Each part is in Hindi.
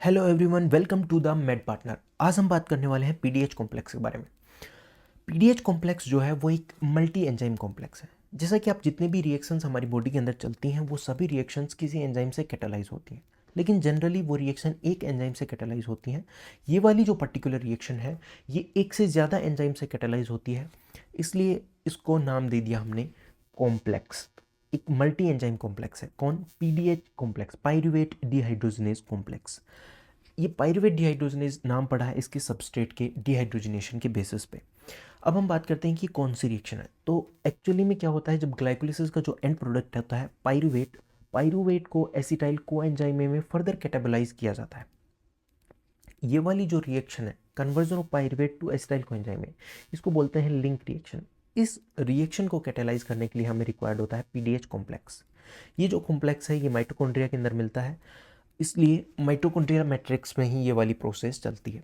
Hello everyone, welcome to the med partner. आज हम बात करने वाले हैं पीडीएच कॉम्प्लेक्स के बारे में। पीडीएच कॉम्प्लेक्स जो है वो एक मल्टी एंजाइम कॉम्प्लेक्स है। जैसा कि आप जितने भी रिएक्शंस हमारी बॉडी के अंदर चलती हैं वो सभी रिएक्शंस किसी एंजाइम से कैटालाइज होती हैं, लेकिन जनरली वो रिएक्शन एक एंजाइम से कैटालाइज होती हैं। ये वाली जो पर्टिकुलर रिएक्शन है ये एक से ज़्यादा एंजाइम से कैटालाइज होती है, इसलिए इसको नाम दे दिया हमने कॉम्प्लेक्स। एक मल्टी एंजाइम कॉम्प्लेक्स है। कौन? PDH complex, pyruvate dehydrogenase complex. ये पायरुवेट डिहाइड्रोजनेज नाम पड़ा है इसके सबस्ट्रेट के डिहाइड्रोजनेशन के बेसिस पे। अब हम बात करते हैं कि कौन सी रिएक्शन है। तो एक्चुअली में क्या होता है, जब ग्लाइकोलिसिस का जो एंड प्रोडक्ट होता है पायरुवेट, पायरुवेट को एसिटाइल कोएंजाइम में फर्दर कैटाबलाइज किया जाता है। ये वाली जो रिएक्शन है, conversion of pyruvate to acetyl coenzyme में, इसको बोलते हैं लिंक रिएक्शन। इस रिएक्शन को कैटालाइज करने के लिए हमें रिक्वायर्ड होता है पीडीएच कॉम्प्लेक्स। ये जो कॉम्प्लेक्स है ये माइटोकॉन्ड्रिया के अंदर मिलता है, इसलिए माइटोकॉन्ड्रिया मैट्रिक्स में ही ये वाली प्रोसेस चलती है।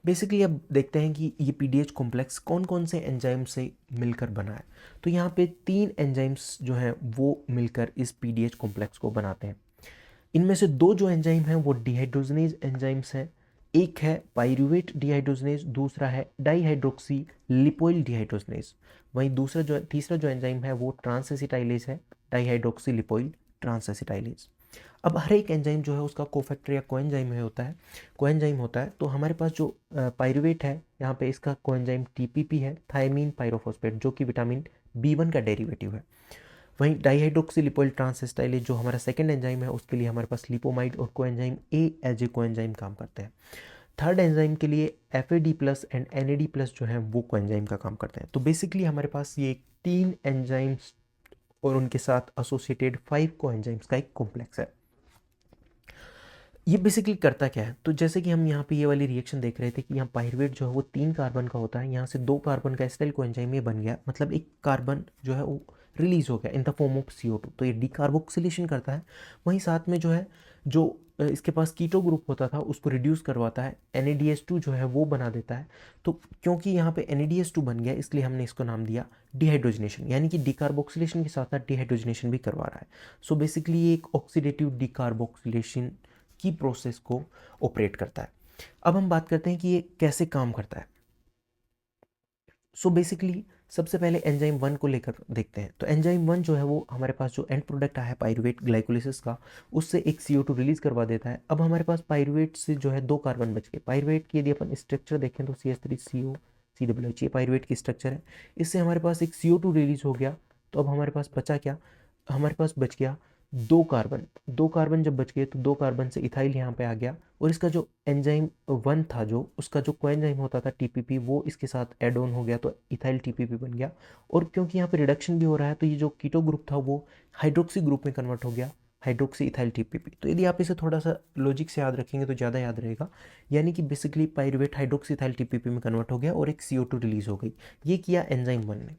बेसिकली अब देखते हैं कि ये पीडीएच कॉम्प्लेक्स कौन कौन से एंजाइम से मिलकर बना है। तो यहाँ पे 3 एंजाइम्स जो हैं वो मिलकर इस पीडीएच कॉम्प्लेक्स को बनाते हैं। इनमें से 2 जो एंजाइम हैं वो डिहाइड्रोजनेज एंजाइम्स हैं। एक है पायरुवेट डिहाइड्रोजनेज, दूसरा है डाईहाइड्रोक्सी लिपोइल डिहाइड्रोजनेज। वहीं तीसरा जो एंजाइम है वो ट्रांसएसिटाइलेज है, डाईहाइड्रोक्सी लिपोइल ट्रांसएसिटाइलेज। अब हर एक एंजाइम जो है उसका कोफैक्टर या कोएंजाइम होता है। तो हमारे पास जो पायरुवेट है, यहाँ पे इसका कोएंजाइम टीपीपी है, थायमीन पायरोफॉस्फेट, जो कि विटामिन बी1 का डेरिवेटिव है। वहीं डाईहाइड्रोक्सी लिपोइल ट्रांसएसिटाइलेज जो हमारा सेकंड एंजाइम है, उसके लिए हमारे पास लिपोमाइड और coenzyme A as a coenzyme काम करते हैं। थर्ड एंजाइम के लिए F plus and N plus जो है वो कोएंजाइम का काम करते हैं। तो बेसिकली हमारे पास ये 3 एंजाइम्स और उनके साथ एसोसिएटेड 5 कोएंजाइम्स का एक कॉम्प्लेक्स है। ये बेसिकली करता क्या है, तो जैसे कि हम यहाँ पे ये वाली रिएक्शन देख रहे थे कि यहाँ पायरुवेट जो है वो 3 कार्बन का होता है, यहाँ से 2 कार्बन का एसिटाइल कोएंजाइम ये बन गया, मतलब एक कार्बन जो है वो रिलीज हो गया in the form of CO2। तो ये डिकार्बोक्सिलेशन करता है। वहीं साथ में जो है जो इसके पास कीटो ग्रुप होता था उसको रिड्यूस करवाता है, NADH2 जो है वो बना देता है। तो क्योंकि यहाँ पे NADH2 बन गया इसलिए हमने इसको नाम दिया डिहाइड्रोजनेशन, यानी कि डिकार्बोक्सिलेशन के साथ साथ डिहाइड्रोजनेशन भी करवा रहा है। सो बेसिकली ये एक ऑक्सीडेटिव डिकार्बोक्सिलेशन की प्रोसेस को ऑपरेट करता है। अब हम बात करते हैं कि ये कैसे काम करता है। सो बेसिकली सबसे पहले एंजाइम 1 को लेकर देखते हैं। तो एंजाइम 1 जो है वो हमारे पास जो एंड प्रोडक्ट आया है पायरुवेट ग्लाइकोलिसिस का, उससे एक CO2 रिलीज करवा देता है। अब हमारे पास पायरुवेट से जो है 2 कार्बन बच गए। पायरुवेट की यदि अपन स्ट्रक्चर देखें तो CH3CO COOH, ये पायरुवेट की स्ट्रक्चर है। इससे हमारे पास एक CO2 रिलीज हो गया। तो अब हमारे पास बचा क्या? हमारे पास बच गया 2 कार्बन जब बच गए तो 2 कार्बन से इथाइल यहाँ पे आ गया, और इसका जो एंजाइम 1 था, जो उसका जो कोएंजाइम होता था TPP, वो इसके साथ एड ऑन हो गया तो इथाइल TPP बन गया। और क्योंकि यहाँ पे रिडक्शन भी हो रहा है तो ये जो कीटो ग्रुप था वो हाइड्रोक्सी ग्रुप में कन्वर्ट हो गया, हाइड्रोक्सी इथाइल TPP। तो यदि आप इसे थोड़ा सा लॉजिक से याद रखेंगे तो ज़्यादा याद रहेगा। यानी कि basically pyruvate hydroxy ethyl TPP में कन्वर्ट हो गया और एक CO2 रिलीज हो गई। ये किया एंजाइम 1 ने।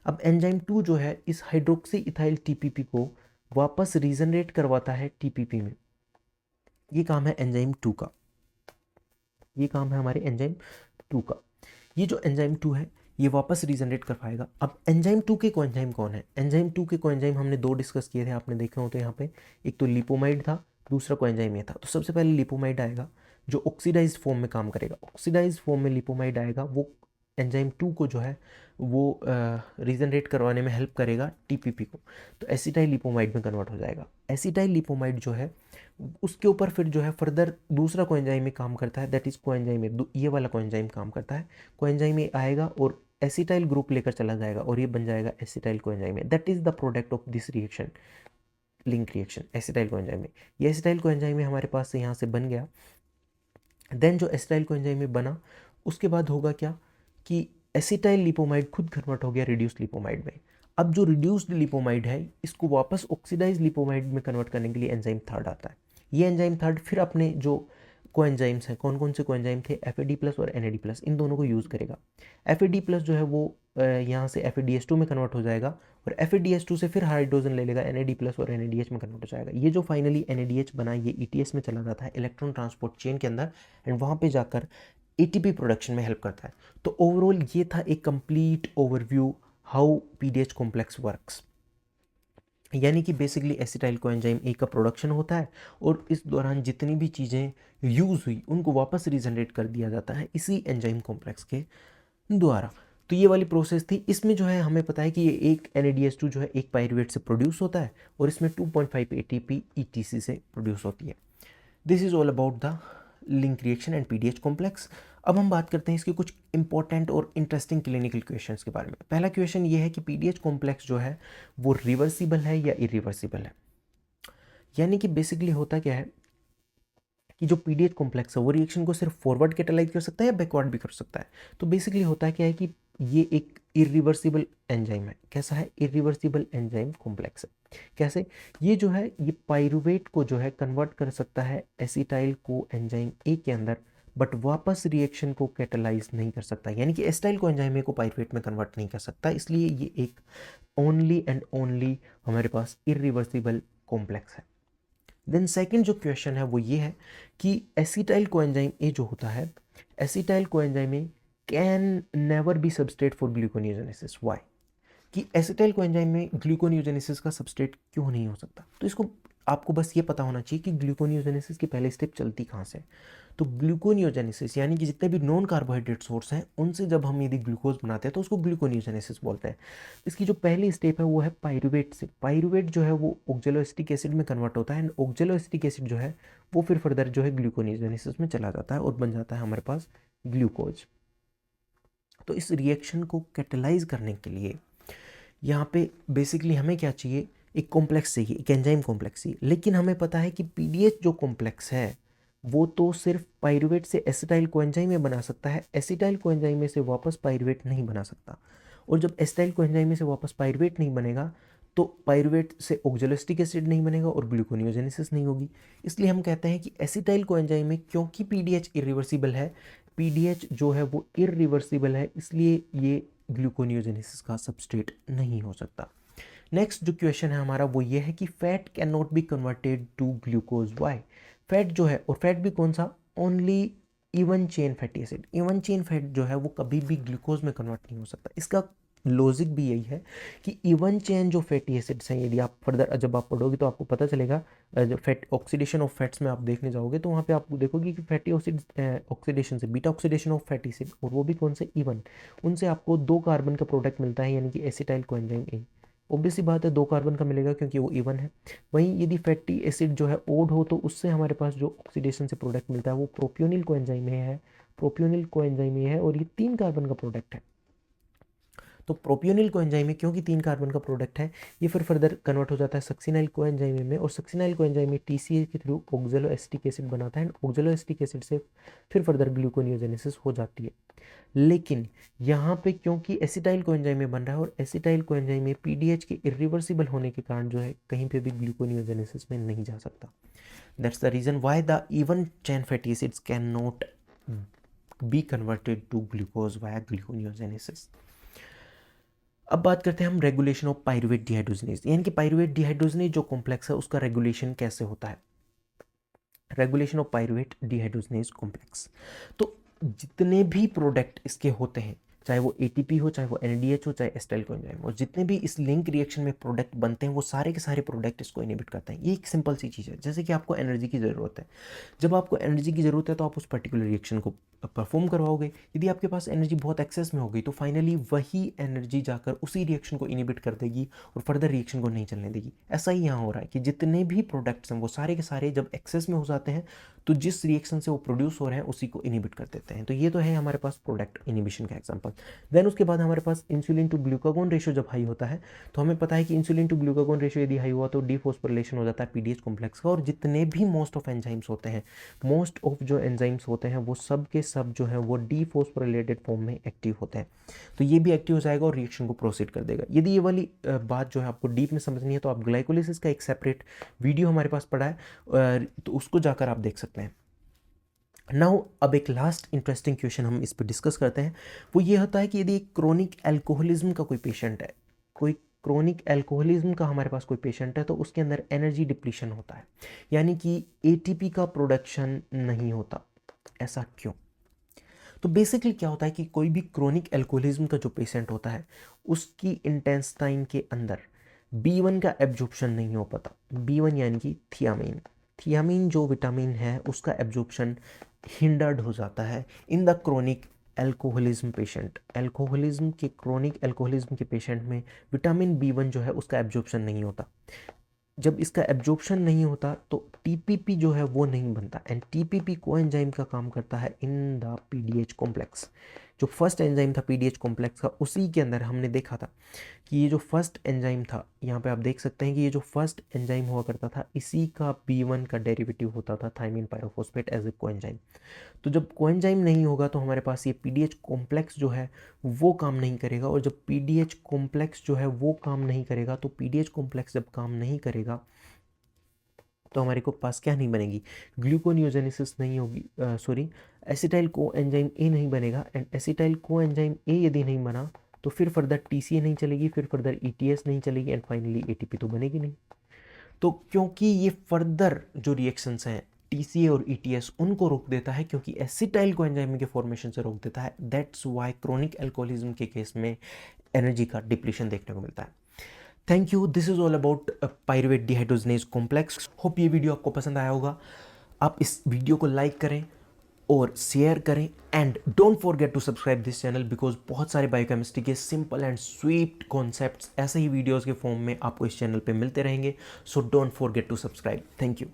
अब एंजाइम 2 जो है इस हाइड्रोक्सी इथाइल TPP को वापस रीजनरेट करवाता है TPP में। ये काम है एंजाइम 2 का। ये काम है हमारे एंजाइम 2 का। ये जो एंजाइम 2 है ये वापस रीजनरेट कर पाएगा। अब एंजाइम 2 के कोएंजाइम कौन है? एंजाइम 2 के कोएंजाइम हमने 2 डिस्कस किए थे, आपने देखे हो तो यहाँ पे एक तो लिपोमाइड था, दूसरा कोएंजाइम ये था। तो सबसे पहले लिपोमाइड आएगा जो ऑक्सीडाइज्ड फॉर्म में काम करेगा। ऑक्सीडाइज्ड फॉर्म में लिपोमाइड आएगा, वो एंजाइम 2 को जो है वो रीजनरेट करवाने में हेल्प करेगा TPP को। तो एसिटाइल लिपोमाइड में कन्वर्ट हो जाएगा। एसिटाइल लिपोमाइड जो है उसके ऊपर फिर जो है फर्दर दूसरा कोएंजाइम में काम करता है, दैट इज कोएंजाइम ए। ये वाला कोएंजाइम काम करता है। कोएंजाइम ए आएगा और एसिटाइल ग्रुप लेकर चला जाएगा और ये बन जाएगा acetyl coenzyme A. That is the product of this reaction, link reaction, acetyl coenzyme A. ये एसिटाइल कोएंजाइम ए हमारे पास से यहाँ से बन गया। देन जो एसिटाइल कोएंजाइम ए बना उसके बाद होगा क्या कि एसिटाइल लिपोमाइड खुद कन्वर्ट हो गया रिड्यूस्ड लिपोमाइड में। अब जो रिड्यूस्ड लिपोमाइड है इसको वापस ऑक्सीडाइज लिपोमाइड में कन्वर्ट करने के लिए एंजाइम थर्ड आता है। ये एंजाइम थर्ड फिर अपने जो कोएंजाइम्स हैं, कौन कौन से कोएंजाइम थे, FAD प्लस और NAD प्लस, इन दोनों को यूज़ करेगा। FAD प्लस जो है वो यहाँ से FADH2 में कन्वर्ट हो जाएगा और FADH2 से फिर हाइड्रोजन ले लेगा, NAD प्लस और NADH में कन्वर्ट हो जाएगा। ये जो फाइनली NADH बना ये ETS में चला जाता है, इलेक्ट्रॉन ट्रांसपोर्ट चेन के अंदर, एंड वहाँ पे जाकर ATP प्रोडक्शन में हेल्प करता है। तो ओवरऑल ये था एक complete overview how PDH complex works. यानी कि बेसिकली एसिटाइल कोएंजाइम ए का प्रोडक्शन होता है और इस दौरान जितनी भी चीज़ें यूज़ हुई उनको वापस रीजनरेट कर दिया जाता है इसी एंजाइम कॉम्प्लेक्स के द्वारा। तो ये वाली प्रोसेस थी। इसमें जो है हमें पता है कि ये एक NADH2 जो है एक पाइरुवेट से प्रोड्यूस होता है और इसमें 2.5 ATP ETC से प्रोड्यूस होती है। This is all about the link reaction and PDH complex. अब हम बात करते हैं इसके कुछ इंपॉर्टेंट और इंटरेस्टिंग क्लिनिकल क्वेश्चंस के बारे में। पहला क्वेश्चन ये है कि PDH कॉम्प्लेक्स जो है वो रिवर्सिबल है या इरिवर्सिबल है। यानी कि बेसिकली होता क्या है कि जो PDH कॉम्प्लेक्स है वो रिएक्शन को सिर्फ फॉरवर्ड कैटालाइज कर सकता है या बैकवर्ड भी कर सकता है। तो बेसिकली होता क्या है कि ये एक इरिवर्सिबल एंजाइम है। कैसा है? इरिवर्सिबल एंजाइम कॉम्प्लेक्स है। कैसे? ये जो है ये पाइरुवेट को जो है कन्वर्ट कर सकता है एसिटाइल को एंजाइम ए के अंदर, बट वापस रिएक्शन को कैटालाइज नहीं कर सकता। यानी कि एसिटाइल को एंजाइम ए को पाइरुवेट में कन्वर्ट नहीं कर सकता, इसलिए ये एक ओनली एंड ओनली हमारे पास इरिवर्सिबल कॉम्प्लेक्स है। देन सेकंड जो क्वेश्चन है वो ये है कि एसिटाइल कोएंजाइम ए जो होता है, acetyl coenzyme A can never be substrate for gluconeogenesis. Why? कि एसिटाइल कोएंजाइम में ग्लूकोनियोजेनेसिस का सबस्ट्रेट क्यों नहीं हो सकता? तो इसको आपको बस ये पता होना चाहिए कि ग्लूकोनियोजेनेसिस की पहले स्टेप चलती कहाँ से। तो ग्लूकोनियोजेनेसिस यानी कि जितने भी नॉन कार्बोहाइड्रेट सोर्स हैं उनसे जब हम यदि ग्लूकोज बनाते हैं तो उसको ग्लूकोनियोजेनेसिस बोलते हैं। इसकी जो पहली स्टेप है वो है पाइरुवेट से। पाइरुवेट जो है वो ऑक्जेलोएसिटिक एसिड में कन्वर्ट होता है एंड ऑक्जेलोएसिटिक एसिड जो है वो फिर फर्दर जो है ग्लूकोनियोजेनेसिस में चला जाता है और बन जाता है हमारे पास ग्लूकोज। तो इस रिएक्शन को कैटेलाइज करने के लिए यहाँ पे बेसिकली हमें क्या चाहिए? एक कॉम्प्लेक्स चाहिए, एक एंजाइम कॉम्प्लेक्स चाहिए। लेकिन हमें पता है कि PDH जो कॉम्प्लेक्स है वो तो सिर्फ पाइरुवेट से एसिटाइल कोएंजाइम में बना सकता है, एसिटाइल कोएंजाइम में से वापस पाइरुवेट नहीं बना सकता। और जब एसिटाइल कोएंजाइम में से वापस पाइरुवेट नहीं बनेगा तो पाइरुवेट से ऑक्जेलोएसिटिक एसिड नहीं बनेगा और ग्लूकोनियोजेनेसिस नहीं होगी। इसलिए हम कहते हैं कि एसिटाइल कोएंजाइम में क्योंकि PDH इरिवर्सिबल है, PDH जो है वो इरिवर्सिबल है, इसलिए ये ग्लूकोनियोजेनेसिस का सबस्ट्रेट नहीं हो सकता। नेक्स्ट जो क्वेश्चन है हमारा वो ये है कि fat can not be converted to glucose. Why? Fat जो है, और फैट भी कौन सा? Only even chain fatty acid. Even chain fat जो है वो कभी भी ग्लूकोज में कन्वर्ट नहीं हो सकता। इसका लॉजिक भी यही है कि इवन चेन जो फैटी एसिड्स हैं, यदि आप फर्दर जब आप पढ़ोगे तो आपको पता चलेगा, जब फैट ऑक्सीडेशन ऑफ फैट्स में आप देखने जाओगे तो वहाँ पे आप देखोगे कि फैटी एसिड ऑक्सीडेशन से beta oxidation of fatty acid, और वो भी कौन से? इवन, उनसे आपको 2 कार्बन का प्रोडक्ट मिलता है यानी कि एसिटाइल कोएंजाइम ए। ऑब्वियसली बात है 2 कार्बन का मिलेगा क्योंकि वो इवन है। वहीं यदि फैटी एसिड जो है ओड हो तो उससे हमारे पास जो ऑक्सीडेशन से प्रोडक्ट मिलता है वो प्रोपियोनिल कोएंजाइम ए है। प्रोपियोनिल कोएंजाइम ए है और ये 3 कार्बन का प्रोडक्ट है। तो प्रोपियोनिल कोएंजाइम में क्योंकि 3 कार्बन का प्रोडक्ट है, ये फिर फर्दर कन्वर्ट हो जाता है सक्सिनाइल कोएंजाइम में, और सक्सिनाइल कोएंजाइम में TCA के थ्रू ऑक्जेलोएसिटिक एसिड बनाता है एंड ऑक्जेलोएसिटिक एसिड से फिर फर्दर ग्लूकोनियोजेनेसिस हो जाती है। लेकिन यहाँ पे क्योंकि एसिटाइल कोएंजाइम में बन रहा है और एसिटाइल कोएंजाइम में PDH के इरिवर्सिबल होने के कारण जो है कहीं पे भी ग्लूकोनियोजेनेसिस में नहीं जा सकता। That's the reason why the even chain fatty acids can not be converted to glucose via gluconeogenesis. अब बात करते हैं हम रेगुलेशन ऑफ पाइरुवेट डिहाइड्रोजनेज, यानी कि पाइरुवेट डिहाइड्रोजनेज जो कॉम्प्लेक्स है उसका रेगुलेशन कैसे होता है। Regulation of pyruvate dehydrogenase complex, तो जितने भी प्रोडक्ट इसके होते हैं, चाहे वो ATP हो, चाहे वो NADH हो, चाहे एसिटाइल कोएंजाइम हो, जितने भी इस लिंक रिएक्शन में प्रोडक्ट बनते हैं वो सारे के सारे प्रोडक्ट इसको इनहिबिट करते हैं। ये एक सिंपल सी चीज़ है। जैसे कि आपको एनर्जी की ज़रूरत है, जब आपको एनर्जी की ज़रूरत है तो आप उस पर्टिकुलर रिएक्शन को परफॉर्म करवाओगे। यदि आपके पास एनर्जी बहुत एक्सेस में हो गई तो फाइनली वही एनर्जी जाकर उसी रिएक्शन को इनहिबिट कर देगी और फर्दर रिएक्शन को नहीं चलने देगी। ऐसा ही यहाँ हो रहा है कि जितने भी प्रोडक्ट्स हैं वो सारे के सारे जब एक्सेस में हो जाते हैं तो जिस रिएक्शन से वो प्रोड्यूस हो रहे हैं उसी को इनहिबिट कर देते हैं। तो ये तो है हमारे पास प्रोडक्ट इनहिबिशन का एग्जांपल। देन उसके बाद हमारे पास इंसुलिन टू ग्लूकागोन रेशियो जब हाई होता है तो हमें पता है कि इंसुलिन टू ग्लूकागोन रेशियो यदि हाई हुआ तो डीफॉस्फोरिलेशन हो जाता है PDH कॉम्प्लेक्स का, और जितने भी मोस्ट ऑफ एंजाइम्स होते हैं, मोस्ट ऑफ जो एंजाइम्स होते हैं वो सब के सब जो है वो डीफॉस्फोरिलेटेड फॉर्म में एक्टिव होते हैं। तो ये भी एक्टिव हो जाएगा और रिएक्शन को प्रोसीड कर देगा। यदि ये वाली बात जो है आपको डीप में समझनी है तो आप ग्लाइकोलिसिस का एक सेपरेट वीडियो हमारे पास पड़ा है, तो उसको जाकर आप देख सकते हैं। नाउ अब एक लास्ट इंटरेस्टिंग क्वेश्चन हम इस पर डिस्कस करते हैं। वो ये होता है कि यदि क्रोनिक एल्कोहलिज्म का कोई पेशेंट है, कोई क्रोनिक एल्कोहलिज्म का हमारे पास कोई पेशेंट है, तो उसके अंदर एनर्जी डिप्लीशन होता है, यानी कि ATP का प्रोडक्शन नहीं होता। ऐसा क्यों? तो बेसिकली क्या होता है कि कोई भी क्रोनिक एल्कोहलिज्म का जो पेशेंट होता है उसकी इंटेस्टाइन के अंदर B1 का एब्जॉर्प्शन नहीं हो पाता। B1 यानी कि थियामीन। थियामीन जो विटामिन है उसका एब्जॉर्प्शन हिंडर्ड हो जाता है in the chronic alcoholism patient. Alcoholism के क्रोनिक एल्कोहलिज्म के पेशेंट में विटामिन B1 जो है उसका एब्जॉर्प्शन नहीं होता। जब इसका एब्जॉर्प्शन नहीं होता तो टीपीपी जो है वो नहीं बनता, एंड टीपीपी कोएंजाइम का काम करता है इन द पीडीएच कॉम्प्लेक्स। जो फर्स्ट एंजाइम था पीडीएच कॉम्प्लेक्स का, उसी के अंदर हमने देखा था कि ये जो फर्स्ट एंजाइम था, यहाँ पे आप देख सकते हैं कि ये जो फर्स्ट एंजाइम हुआ करता था इसी का B1 का डेरिवेटिव होता था thiamine pyrophosphate as a coenzyme. तो जब कोएंजाइम नहीं होगा तो हमारे पास ये पीडीएच कॉम्प्लेक्स जो है वो काम नहीं करेगा, और जब पीडीएच कॉम्प्लेक्स जो है वो काम नहीं करेगा तो पीडीएच कॉम्प्लेक्स जब काम नहीं करेगा तो हमारे को पास क्या नहीं बनेगी, ग्लूकोनियोजेनेसिस नहीं होगी, sorry acetyl co enzyme A नहीं बनेगा, and acetyl co enzyme A यदि नहीं बना तो फिर फर्दर टीसीए नहीं चलेगी, फिर फर्दर ईटीएस नहीं चलेगी, एंड फाइनली एटीपी तो बनेगी नहीं। तो क्योंकि ये फर्दर जो रिएक्शंस हैं टीसीए और ईटीएस उनको रोक देता है, क्योंकि एसिटाइल को एंजाइम के फॉर्मेशन से रोक देता है, दैट्स वाई क्रोनिक एल्कोहलिज्म के केस में एनर्जी का डिप्लीशन देखने को मिलता है। Thank you, this is all about pyruvate dehydrogenase complex. Hope ये वीडियो आपको पसंद आया होगा। आप इस वीडियो को लाइक करें और शेयर करें, and don't forget to subscribe this channel, because बहुत सारे बायोकेमिस्ट्री के सिंपल एंड स्वीट कॉन्सेप्ट्स ऐसे ही वीडियोज़ के फॉर्म में आपको इस चैनल पे मिलते रहेंगे। So don't forget to subscribe. Thank you.